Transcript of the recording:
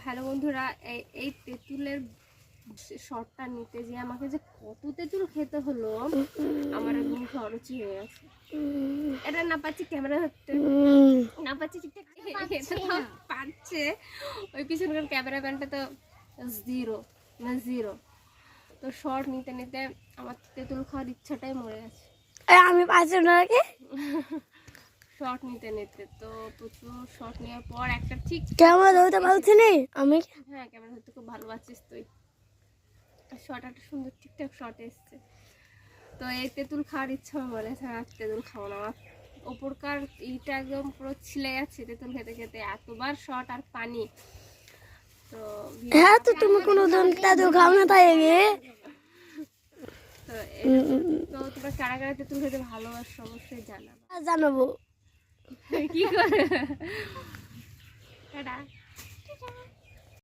Hello বন্ধুরা, এই তেঁতুলের শটটা নিতে যে আমাকে যে কত তেঁতুল খেতে হলো, আমার মুখে অরুচি হয়ে গেছে। এটা না পাচ্ছি ক্যামেরা ধরতে, না পাচ্ছি ঠিকঠাক পাচ্ছে। ওই পিছনকার ক্যামেরাম্যানটা তো জিরো। তো শর্ট নিতে নিতে আমার তেঁতুল খাওয়ার ইচ্ছাটাই মরে গেছে। আমি পাচ্ছি না শর্ট নিতে নিতে তো প্রচুর শর্ট নেওয়ার পর একটা ঠিক ক্যামেরা ধরতে পারছি না আমি। হ্যাঁ, ক্যামেরা ধরতে খুব ভালো পাচ্ছিস তুই। শর্ট একটা সুন্দর ঠিকঠাক শর্ট এসছে। তো এই তেঁতুল খাওয়ার ইচ্ছা মরে গেছে। আর তেঁতুল খাবো না, আমার ওপরকার ইটা একদম পুরো ছিলে যাচ্ছে তেঁতুল খেতে খেতে, এতবার শর্ট আর পানি। তো হ্যাঁ, তো তুমি কোনো দিন তেঁতুল খাও না তাই তো তোমরা কারা কারা তেঁতুল খেতে ভালোবাসো অবশ্যই জানাবো। জানাবো কি করে টাটা।